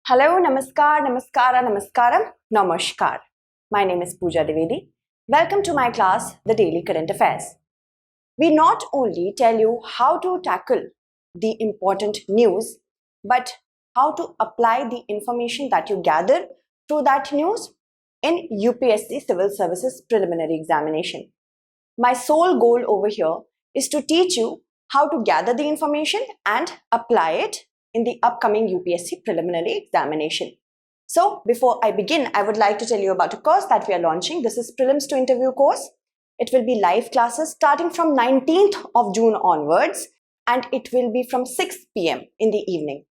Hello, namaskar, namaskara, namaskaram, namaskar. My name is Pooja Dwivedi. Welcome to my class, The Daily Current Affairs. We not only tell you how to tackle the important news, but how to apply the information that you gather through that news in UPSC Civil Services Preliminary Examination. My sole goal over here is to teach you how to gather the information and apply it in the upcoming UPSC preliminary examination. So before I begin, I would like to tell you about a course that we are launching. This is Prelims to Interview course. It will be live classes starting from 19th of June onwards, and it will be from 6 p.m. in the evening.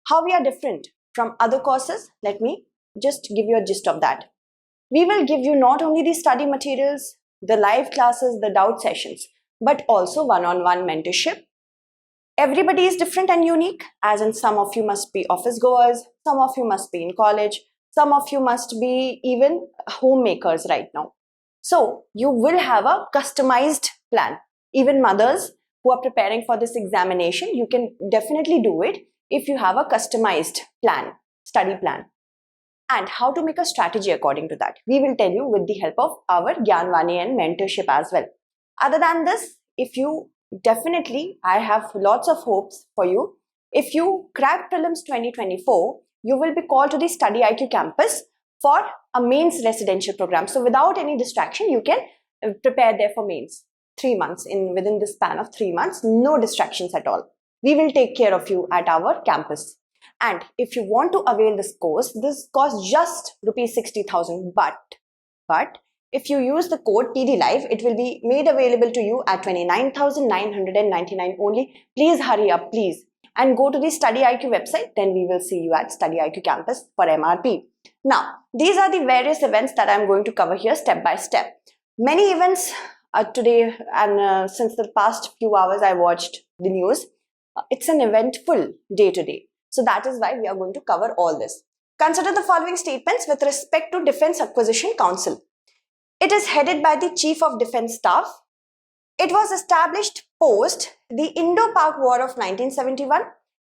How we are different from other courses? Let me just give you a gist of that. We will give you not only the study materials, the live classes, the doubt sessions, but also one-on-one mentorship. Everybody is different and unique, as in some of you must be office goers, some of you must be in college, some of you must be even homemakers right now. So you will have a customized plan. Even mothers who are preparing for this examination, you can definitely do it if you have a customized plan, study plan. And how to make a strategy according to that. We will tell you with the help of our Gyanvani and mentorship as well. Other than this, I have lots of hopes for you. If you crack Prelims 2024, you will be called to the StudyIQ campus for a mains residential program. So without any distraction, you can prepare there for mains. 3 months, within the span of 3 months, no distractions at all. We will take care of you at our campus. And if you want to avail this course costs just rupees 60,000. But if you use the code TDLive, it will be made available to you at 29,999 only. Please hurry up, please. And go to the StudyIQ website. Then we will see you at StudyIQ campus for MRP. Now, these are the various events that I'm going to cover here step by step. Many events today, and since the past few hours I watched the news. It's an eventful day today. So that is why we are going to cover all this. Consider the following statements with respect to Defence Acquisition Council. It is headed by the Chief of Defence Staff. It was established post the Indo-Pak War of 1971,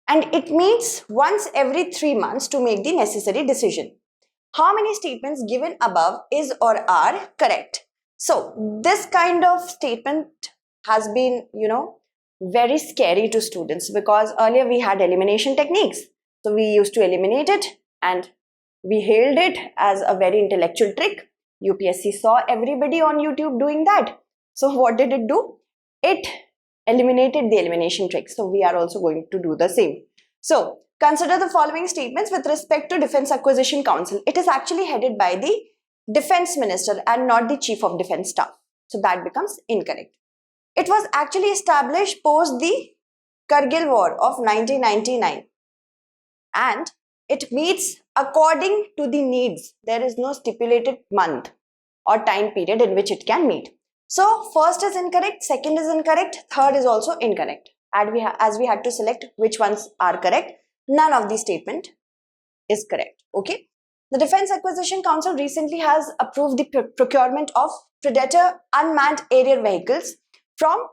and it meets once every 3 months to make the necessary decision. How many statements given above is or are correct? So this kind of statement has been, very scary to students, because earlier we had elimination techniques. So we used to eliminate it and we hailed it as a very intellectual trick. UPSC saw everybody on YouTube doing that. So what did it do? It eliminated the elimination trick. So we are also going to do the same. So consider the following statements with respect to Defence Acquisition Council. It is actually headed by the Defence Minister and not the Chief of Defence Staff. So that becomes incorrect. It was actually established post the Kargil War of 1999, and it meets according to the needs. There is no stipulated month or time period in which it can meet. So first is incorrect, second is incorrect, third is also incorrect. As we had to select which ones are correct, none of the statement is correct. Okay. The Defence Acquisition Council recently has approved the procurement of Predator unmanned aerial vehicles from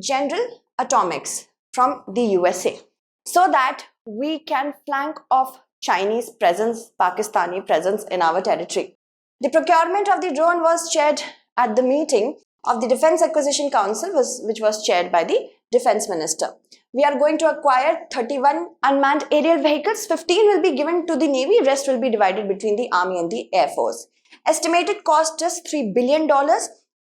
General Atomics from the USA, so that we can flank off Chinese presence, Pakistani presence in our territory. The procurement of the drone was chaired at the meeting of the Defence Acquisition Council, which was chaired by the Defence Minister. We are going to acquire 31 unmanned aerial vehicles. 15 will be given to the Navy, rest will be divided between the Army and the Air Force. Estimated cost is $3 billion.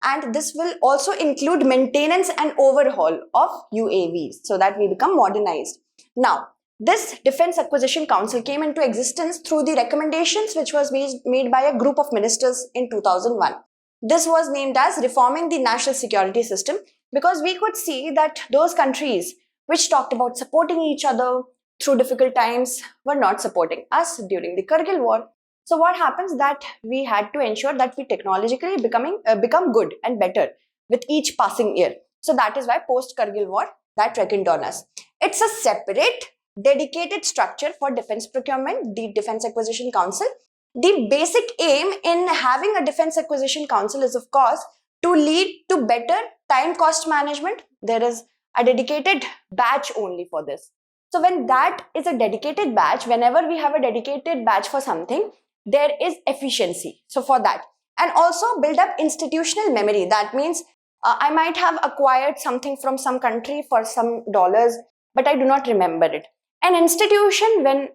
And this will also include maintenance and overhaul of UAVs so that we become modernized. Now, this Defence Acquisition Council came into existence through the recommendations which was made by a group of ministers in 2001. This was named as Reforming the National Security System, because we could see that those countries which talked about supporting each other through difficult times were not supporting us during the Kargil War. So what happens that we had to ensure that we technologically become good and better with each passing year. So that is why post-Kargil War that reckoned on us. It's a separate, dedicated structure for defense procurement, the Defence Acquisition Council. The basic aim in having a Defence Acquisition Council is, of course, to lead to better time cost management. There is a dedicated batch only for this. So when that is a dedicated batch, whenever we have a dedicated batch for something, there is efficiency. So for that, and also build up institutional memory. That means I might have acquired something from some country for some dollars, but I do not remember it. An institution, when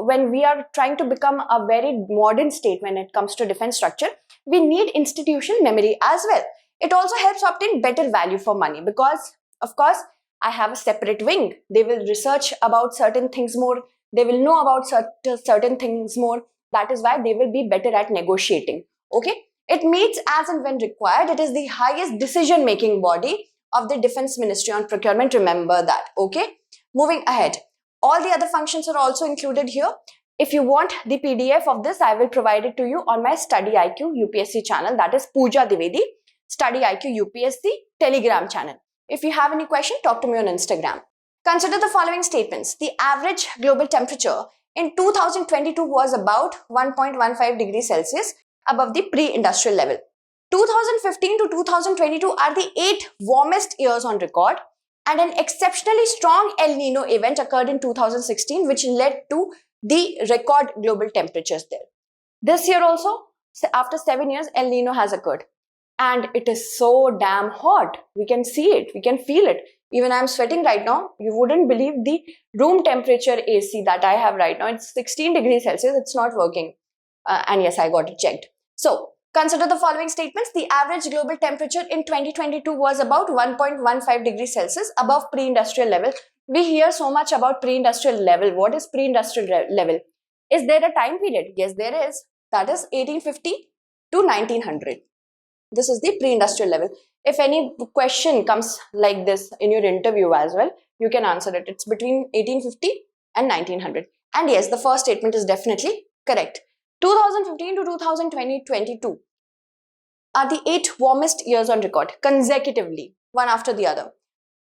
when we are trying to become a very modern state when it comes to defense structure, we need institutional memory as well. It also helps obtain better value for money because, of course, I have a separate wing. They will research about certain things more. They will know about certain things more. That is why they will be better at negotiating. Okay. It meets as and when required. It is the highest decision-making body of the Defense Ministry on procurement. Remember that. Okay. Moving ahead. All the other functions are also included here. If you want the PDF of this, I will provide it to you on my StudyIQ UPSC channel. That is Pooja Dwivedi, StudyIQ UPSC Telegram channel. If you have any question, talk to me on Instagram. Consider the following statements. The average global temperature in 2022 was about 1.15 degrees Celsius above the pre-industrial level. 2015 to 2022 are the 8 warmest years on record, and an exceptionally strong El Nino event occurred in 2016, which led to the record global temperatures there. This year also, after 7 years, El Nino has occurred. And it is so damn hot. We can see it. We can feel it. Even I'm sweating right now. You wouldn't believe the room temperature AC that I have right now. It's 16 degrees Celsius. It's not working. And yes, I got it checked. So, consider the following statements. The average global temperature in 2022 was about 1.15 degrees Celsius above pre-industrial level. We hear so much about pre-industrial level. What is pre-industrial level? Is there a time period? Yes, there is. That is 1850 to 1900. This is the pre-industrial level. If any question comes like this in your interview as well, you can answer it. It's between 1850 and 1900. And yes, the first statement is definitely correct. 2015 to 2022 are the 8 warmest years on record consecutively, one after the other.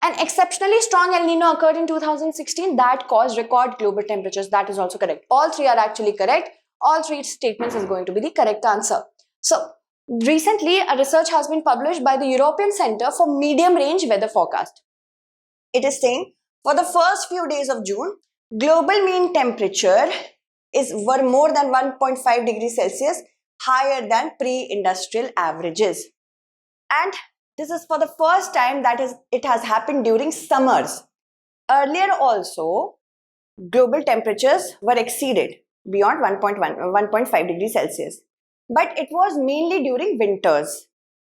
An exceptionally strong El Nino occurred in 2016 that caused record global temperatures. That is also correct. All 3 are actually correct. All 3 statements is going to be the correct answer. So, recently, a research has been published by the European Center for Medium Range Weather Forecast. It is saying for the first few days of June, global mean temperature were more than 1.5 degrees Celsius higher than pre-industrial averages. And this is for the first time that it has happened during summers. Earlier also, global temperatures were exceeded beyond 1.5 degrees Celsius. But it was mainly during winters.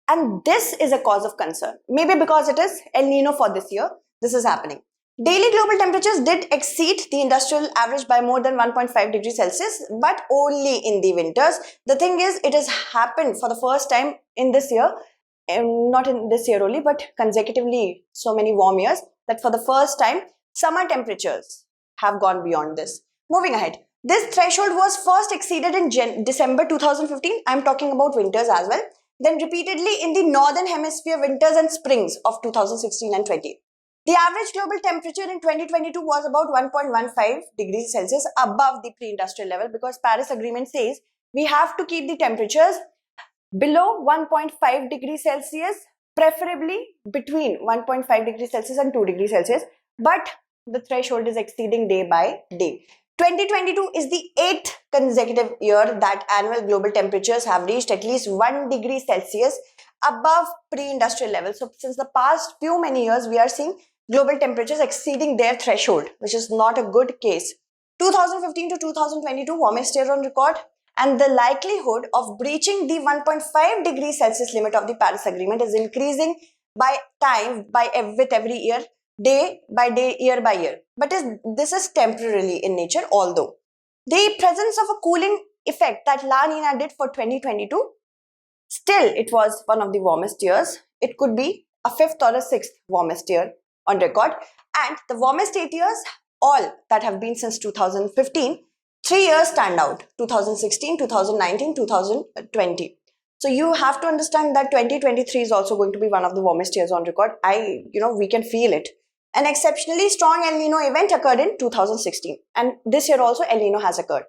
And this is a cause of concern. Maybe because it is El Nino for this year, this is happening. Daily global temperatures did exceed the industrial average by more than 1.5 degrees Celsius, but only in the winters. The thing is, it has happened for the first time in this year, not in this year only, but consecutively so many warm years, that for the first time, summer temperatures have gone beyond this. Moving ahead. This threshold was first exceeded in December 2015. I'm talking about winters as well. Then repeatedly in the northern hemisphere winters and springs of 2016 and 20. The average global temperature in 2022 was about 1.15 degrees Celsius above the pre-industrial level, because Paris Agreement says we have to keep the temperatures below 1.5 degrees Celsius, preferably between 1.5 degrees Celsius and 2 degrees Celsius. But the threshold is exceeding day by day. 2022 is the 8th consecutive year that annual global temperatures have reached at least 1 degree Celsius above pre-industrial levels. So since the past many years, we are seeing global temperatures exceeding their threshold, which is not a good case. 2015 to 2022 warmest year on record, and the likelihood of breaching the 1.5 degrees Celsius limit of the Paris Agreement is increasing with every year. Day by day, year by year. But this is temporarily in nature, although the presence of a cooling effect that La Nina did for 2022, still it was one of the warmest years. It could be a 5th or a 6th warmest year on record. And the warmest 8 years, all that have been since 2015, 3 years stand out: 2016, 2019, 2020. So you have to understand that 2023 is also going to be one of the warmest years on record. We can feel it. An exceptionally strong El Nino event occurred in 2016, and this year also El Nino has occurred.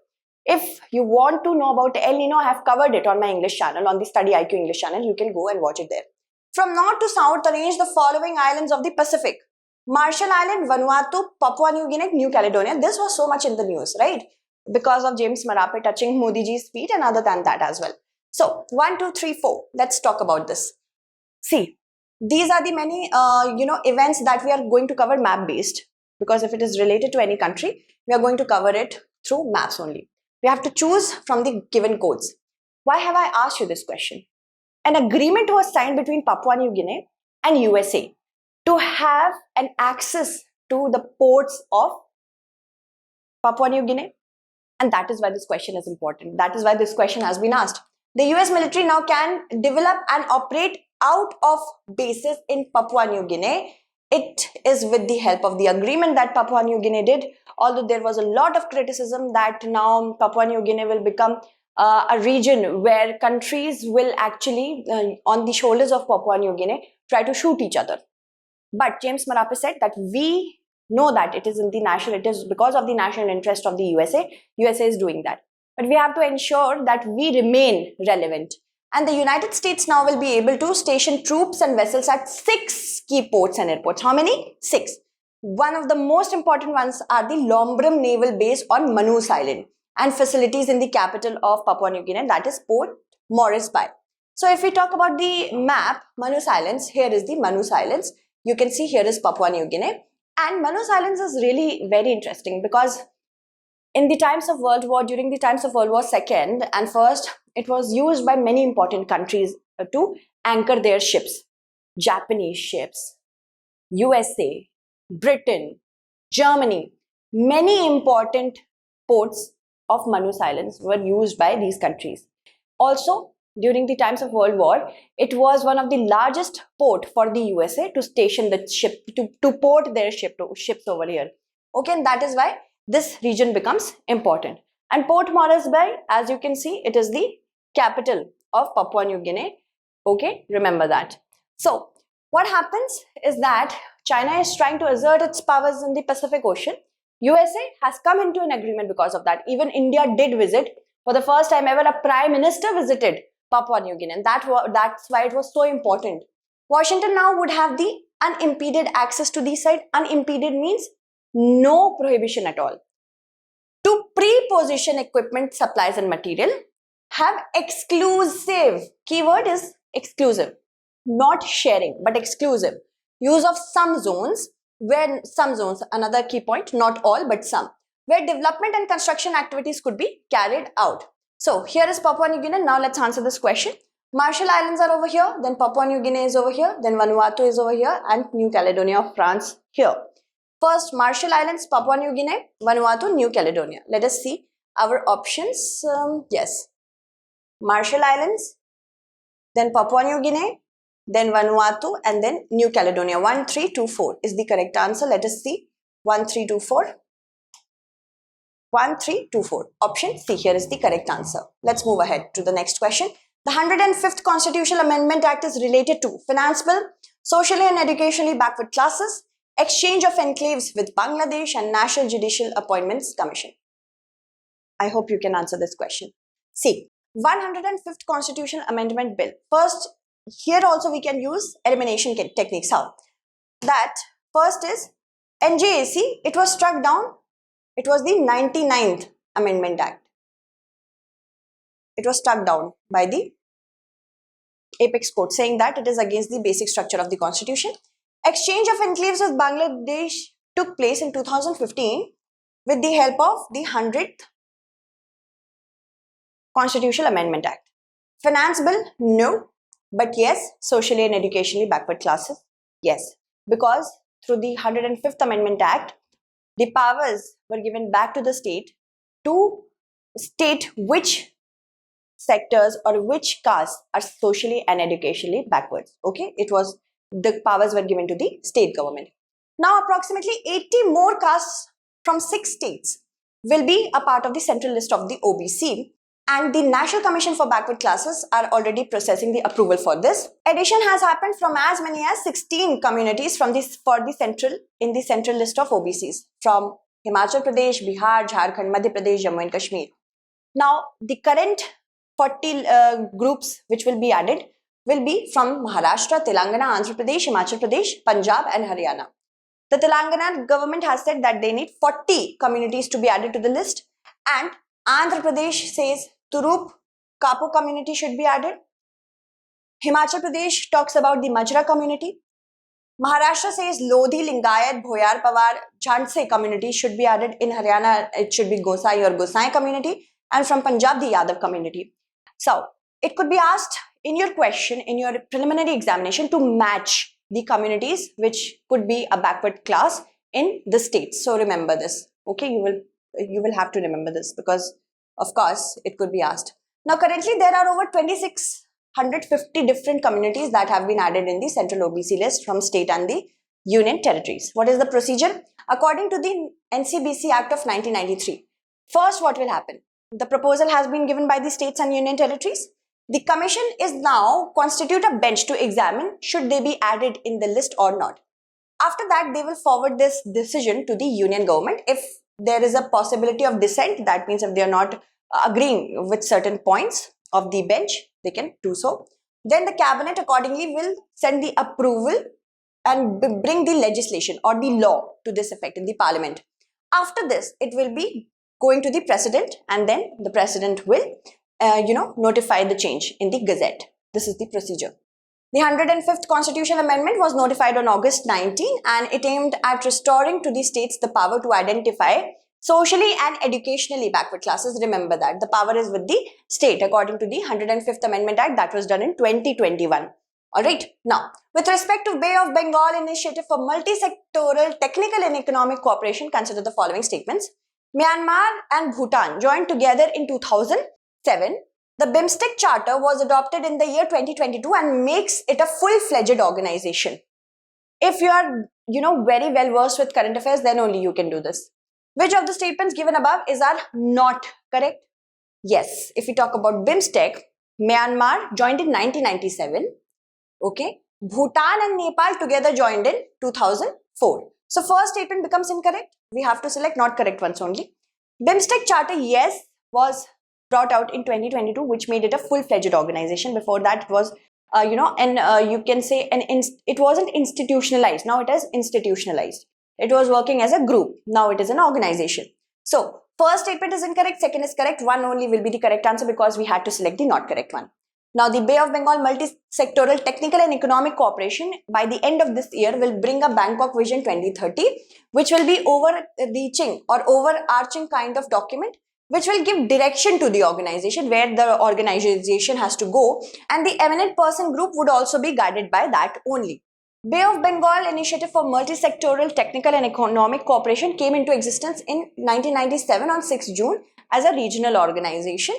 If you want to know about El Nino, I have covered it on my English channel, on the StudyIQ English channel. You can go and watch it there. From north to south, arrange the following islands of the Pacific. Marshall Island, Vanuatu, Papua New Guinea, New Caledonia. This was so much in the news, right? Because of James Marape touching Modi ji's feet and other than that as well. So 1, 2, 3, 4. Let's talk about this. See, these are the many events that we are going to cover map based, because if it is related to any country, we are going to cover it through maps only. We have to choose from the given codes. Why have I asked you this question? An agreement was signed between Papua New Guinea and USA to have an access to the ports of Papua New Guinea. And that is why this question is important. That is why this question has been asked. The US military now can develop and operate out of bases in Papua New Guinea. It is with the help of the agreement that Papua New Guinea did, although there was a lot of criticism that now Papua New Guinea will become a region where countries will actually, on the shoulders of Papua New Guinea, try to shoot each other. But James Marape said that we know that it is because of the national interest of the USA. USA is doing that. But we have to ensure that we remain relevant. And the United States now will be able to station troops and vessels at 6 key ports and airports. How many? 6. One of the most important ones are the Lombrum Naval Base on Manus Island and facilities in the capital of Papua New Guinea, that is Port Moresby. So if we talk about the map, Manus Islands, here is the Manus Islands. You can see here is Papua New Guinea. And Manus Islands is really very interesting because in the times of World War, during the times of World War II and First, it was used by many important countries to anchor their ships. Japanese ships, USA, Britain, Germany. Many important ports of Manus Islands were used by these countries. Also, during the times of World War, it was one of the largest port for the USA to station the ship, to port their ships over here. Okay, and that is why this region becomes important. And Port Moresby, as you can see, it is the capital of Papua New Guinea. Okay, remember that. So, what happens is that China is trying to assert its powers in the Pacific Ocean. USA has come into an agreement because of that. Even India did visit. For the first time ever, a prime minister visited Papua New Guinea, and that's why it was so important. Washington now would have the unimpeded access to the site. Unimpeded means no prohibition at all. To pre-position equipment, supplies and material, have exclusive, keyword is exclusive, not sharing, but exclusive, use of some zones, another key point, not all, but some, where development and construction activities could be carried out. So here is Papua New Guinea. Now let's answer this question. Marshall Islands are over here, then Papua New Guinea is over here, then Vanuatu is over here, and New Caledonia of France here. First, Marshall Islands, Papua New Guinea, Vanuatu, New Caledonia. Let us see our options. Yes, Marshall Islands, then Papua New Guinea, then Vanuatu, and then New Caledonia. 1, 3, 2, 4 is the correct answer. Let us see. 1, 3, 2, 4. 1, 3, 2, 4. Option C here is the correct answer. Let's move ahead to the next question. The 105th Constitutional Amendment Act is related to Finance Bill, socially and educationally backward classes, exchange of enclaves with Bangladesh, and National Judicial Appointments Commission. I hope you can answer this question. See, 105th Constitutional Amendment Bill. First, here also we can use elimination techniques. How? That first is NJAC, it was struck down. It was the 99th Amendment Act. It was struck down by the Apex Court, saying that it is against the basic structure of the Constitution. Exchange of enclaves with Bangladesh took place in 2015 with the help of the 100th Constitutional Amendment Act. Finance Bill? No. But yes, socially and educationally backward classes? Yes. Because through the 105th Amendment Act, the powers were given back to the state to state which sectors or which castes are socially and educationally backwards. Okay, the powers were given to the state government. Now approximately 80 more castes from 6 states will be a part of the central list of the OBC, and the National Commission for Backward Classes are already processing the approval for this. Addition has happened from as many as 16 communities in the central list of OBCs from Himachal Pradesh, Bihar, Jharkhand, Madhya Pradesh, Jammu and Kashmir. Now the current 40 groups which will be added will be from Maharashtra, Telangana, Andhra Pradesh, Himachal Pradesh, Punjab and Haryana. The Telangana government has said that they need 40 communities to be added to the list, and Andhra Pradesh says Turup Kapu community should be added. Himachal Pradesh talks about the Majra community. Maharashtra says Lodhi, Lingayat, Bhoyar, Pawar, Jhanse community should be added. In Haryana, it should be Gosai or Gosai community. And from Punjab, the Yadav community. So, it could be asked in your question, in your preliminary examination, to match the communities which could be a backward class in the states. So, remember this. Okay, you will have to remember this because, of course, it could be asked. Now, currently, there are over 2,650 different communities that have been added in the central OBC list from state and the union territories. What is the procedure? According to the NCBC Act of 1993, first what will happen? The proposal has been given by the states and union territories. The commission is now constitute a bench to examine should they be added in the list or not. After that, they will forward this decision to the union government. If there is a possibility of dissent, that means if they are not agreeing with certain points of the bench, they can do so. Then the cabinet accordingly will send the approval and bring the legislation or the law to this effect in the parliament. After this, it will be going to the president, and then the president will notify the change in the gazette. This is the procedure. The 105th Constitution Amendment was notified on August 19, and it aimed at restoring to the states the power to identify socially and educationally backward classes. Remember that the power is with the state according to the 105th Amendment Act that was done in 2021. Alright, now with respect to Bay of Bengal Initiative for Multi-Sectoral Technical and Economic Cooperation, consider the following statements. Myanmar and Bhutan joined together in 2007. The BIMSTEC Charter was adopted in the year 2022 and makes it a full-fledged organization. If you are, very well versed with current affairs, then only you can do this. Which of the statements given above are not correct? Yes, if we talk about BIMSTEC, Myanmar joined in 1997. Okay, Bhutan and Nepal together joined in 2004. So first statement becomes incorrect. We have to select not correct ones only. BIMSTEC Charter, yes, was brought out in 2022, which made it a full-fledged organization. Before that, it was, you can say, it wasn't institutionalized. Now it is institutionalized. It was working as a group. Now it is an organization. So first statement is incorrect. Second is correct. One only will be the correct answer because we had to select the not correct one. Now, the Bay of Bengal Multi-Sectoral Technical and Economic Cooperation by the end of this year will bring a Bangkok Vision 2030, which will be overreaching or overarching kind of document, which will give direction to the organization, where the organization has to go, and the eminent person group would also be guided by that only. Bay of Bengal Initiative for Multi-Sectoral Technical and Economic Cooperation came into existence in 1997 on 6 June as a regional organization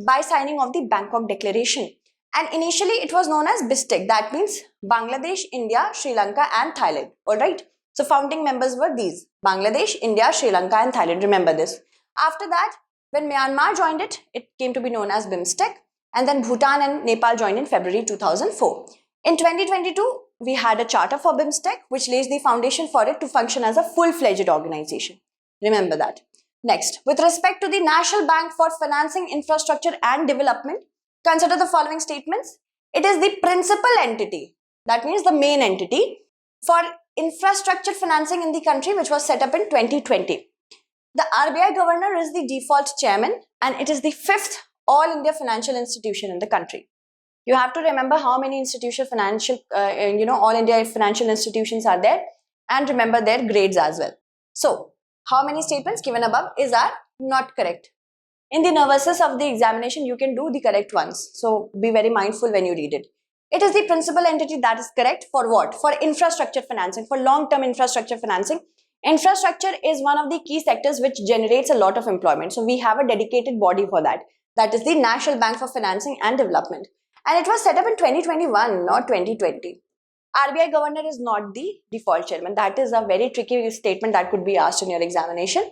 by signing of the Bangkok Declaration. And initially it was known as BIMSTEC, that means Bangladesh, India, Sri Lanka and Thailand. Alright, so founding members were these: Bangladesh, India, Sri Lanka and Thailand. Remember this. After that, when Myanmar joined it, it came to be known as BIMSTEC, and then Bhutan and Nepal joined in February 2004. In 2022, we had a charter for BIMSTEC, which lays the foundation for it to function as a full-fledged organization. Remember that. Next, with respect to the National Bank for Financing Infrastructure and Development, consider the following statements. It is the principal entity, that means the main entity, for infrastructure financing in the country, which was set up in 2020. The RBI governor is the default chairman, and it is the 5th All India financial institution in the country. You have to remember how many All India financial institutions are there, and remember their grades as well. So, how many statements given above are not correct? In the nervousness of the examination, you can do the correct ones. So, be very mindful when you read it. It is the principal entity that is correct for what? For infrastructure financing, for long-term infrastructure financing. Infrastructure is one of the key sectors which generates a lot of employment. So, we have a dedicated body for that. That is the National Bank for Financing and Development. And it was set up in 2021, not 2020. RBI governor is not the default chairman. That is a very tricky statement that could be asked in your examination.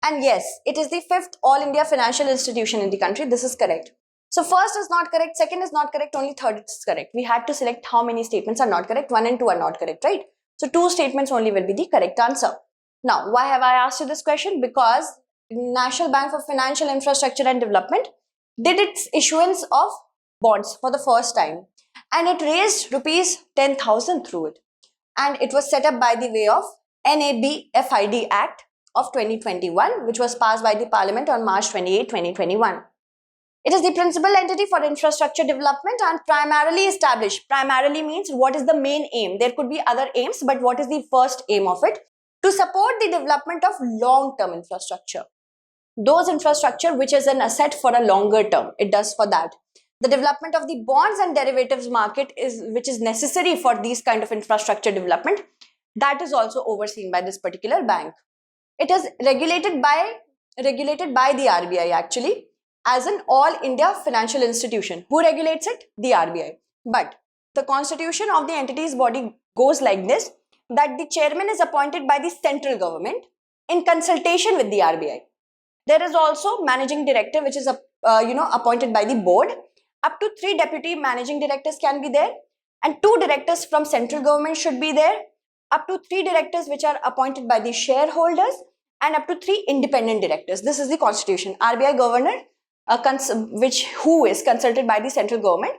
And yes, it is the 5th All India financial institution in the country. This is correct. So first is not correct, second is not correct, only third is correct. We had to select how many statements are not correct. 1 and 2 are not correct, right? So 2 statements only will be the correct answer. Now, why have I asked you this question? Because National Bank for Financial Infrastructure and Development did its issuance of bonds for the first time, and it raised rupees 10,000 through it, and it was set up by the way of NaBFID Act of 2021, which was passed by the Parliament on March 28, 2021. It is the principal entity for infrastructure development and primarily established. Primarily means what is the main aim? There could be other aims, but what is the first aim of it? To support the development of long-term infrastructure. Those infrastructure which is an asset for a longer term, it does for that. The development of the bonds and derivatives market which is necessary for these kind of infrastructure development, that is also overseen by this particular bank. It is regulated by the RBI actually as an all India financial institution. Who regulates it? The RBI. But the constitution of the entity's body goes like this, that the chairman is appointed by the central government in consultation with the RBI. There is also managing director which is appointed by the board. Up to 3 deputy managing directors can be there, and 2 directors from central government should be there. Up to 3 directors which are appointed by the shareholders, and up to 3 independent directors. This is the constitution. RBI governor who is consulted by the central government,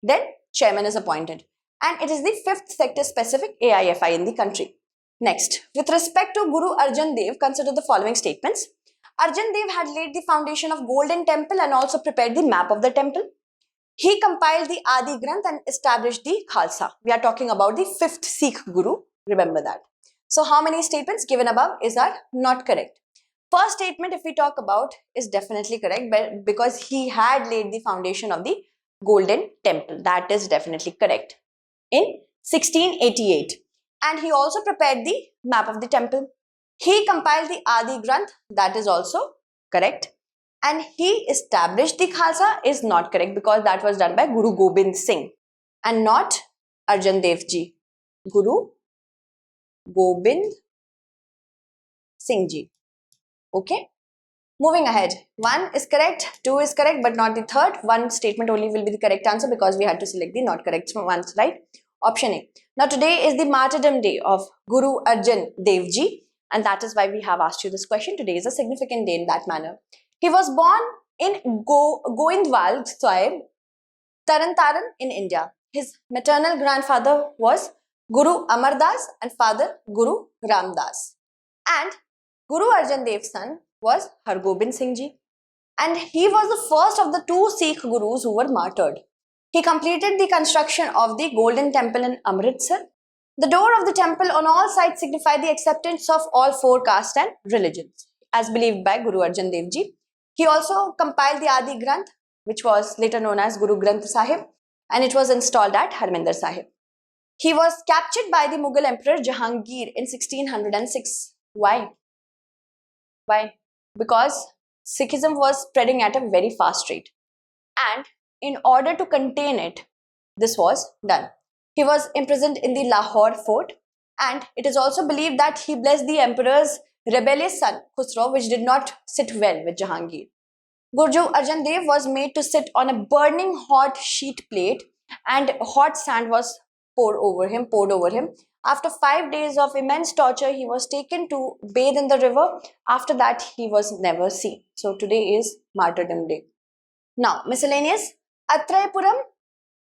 then chairman is appointed, and it is the 5th sector specific AIFI in the country. Next, with respect to Guru Arjan Dev, consider the following statements. Arjan Dev had laid the foundation of Golden Temple and also prepared the map of the temple. He compiled the Adi Granth and established the Khalsa. We are talking about the 5th Sikh Guru. Remember that. So how many statements given above are not correct? First statement, if we talk about, is definitely correct, but because he had laid the foundation of the Golden Temple. That is definitely correct. In 1688. And he also prepared the map of the temple. He compiled the Adi Granth. That is also correct. And he established the Khalsa is not correct, because that was done by Guru Gobind Singh and not Arjan Dev Ji. Guru Gobind Singh Ji. Okay. Moving ahead. 1 is correct, 2 is correct, but not the third. 1 statement only will be the correct answer because we had to select the not correct ones, right? Option A. Now today is the martyrdom day of Guru Arjan Dev Ji, and that is why we have asked you this question. Today is a significant day in that manner. He was born in Goindwal Sahib, Taran in India. His maternal grandfather was Guru Amar Das and father Guru Ram Das. And Guru Arjan Dev's son was Hargobind Singh Ji. And he was the first of the 2 Sikh Gurus who were martyred. He completed the construction of the Golden Temple in Amritsar. The door of the temple on all sides signified the acceptance of all 4 castes and religions, as believed by Guru Arjan Dev Ji. He also compiled the Adi Granth, which was later known as Guru Granth Sahib, and it was installed at Harminder Sahib. He was captured by the Mughal Emperor Jahangir in 1606. Why? Why? Because Sikhism was spreading at a very fast rate, and in order to contain it, this was done. He was imprisoned in the Lahore fort, and it is also believed that he blessed the emperor's rebellious son Khusro, which did not sit well with Jahangir. Guru Arjan Dev was made to sit on a burning hot sheet plate, and hot sand was poured over him. After 5 days of immense torture, he was taken to bathe in the river. After that, he was never seen. So today is martyrdom day. Now, miscellaneous. Atrayapuram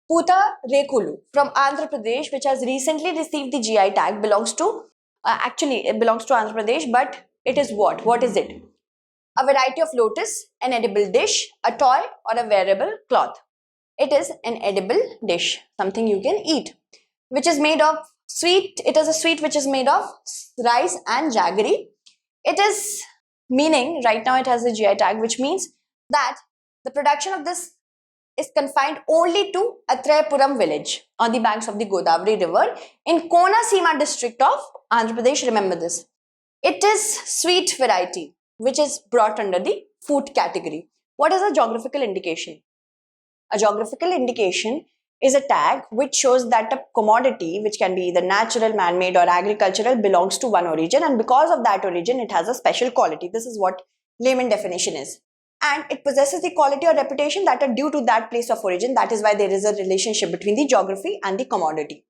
Puta Rekulu from Andhra Pradesh, which has recently received the GI tag, belongs to it belongs to Andhra Pradesh, but it is what? What is it? A variety of lotus, an edible dish, a toy, or a wearable cloth. It is an edible dish, something you can eat, which is made of sweet. It is a sweet which is made of rice and jaggery. It is meaning, right now it has a GI tag, which means that the production of this is confined only to Atrayapuram village on the banks of the Godavari river in Konaseema district of Andhra Pradesh. Remember this. It is sweet variety which is brought under the food category. What is a geographical indication? A geographical indication is a tag which shows that a commodity, which can be either natural, man-made, or agricultural, belongs to one origin, and because of that origin it has a special quality. This is what layman definition is. And it possesses the quality or reputation that are due to that place of origin. That is why there is a relationship between the geography and the commodity.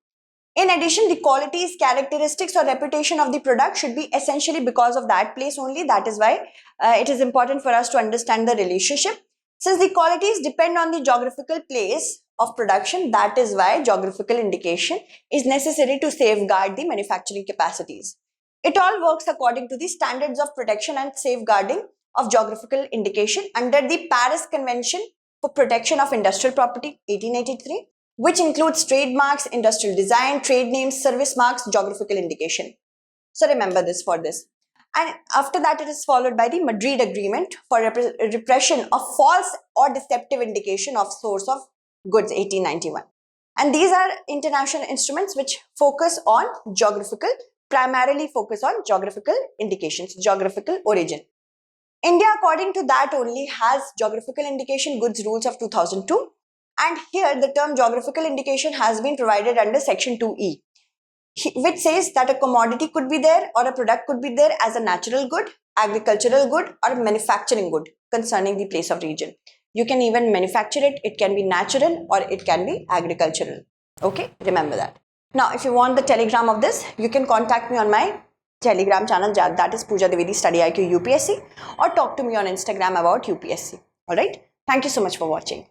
In addition, the qualities, characteristics, or reputation of the product should be essentially because of that place only. That is why it is important for us to understand the relationship. Since the qualities depend on the geographical place of production, that is why geographical indication is necessary to safeguard the manufacturing capacities. It all works according to the standards of protection and safeguarding of geographical indication under the Paris Convention for Protection of Industrial Property 1883, which includes trademarks, industrial design, trade names, service marks, geographical indication. So remember this for this. And after that, it is followed by the Madrid Agreement for repression of false or deceptive indication of source of goods 1891. And these are international instruments which focus on geographical, primarily focus on geographical indications, geographical origin. India, according to that only, has geographical indication goods rules of 2002. And here the term geographical indication has been provided under section 2E, which says that a commodity could be there or a product could be there as a natural good, agricultural good, or manufacturing good concerning the place of region. You can even manufacture it, it can be natural or it can be agricultural. Okay, remember that. Now, if you want the telegram of this, you can contact me on my telegram channel, that is Pooja Dwivedi StudyIQ UPSC, or talk to me on Instagram about UPSC. Alright, thank you so much for watching.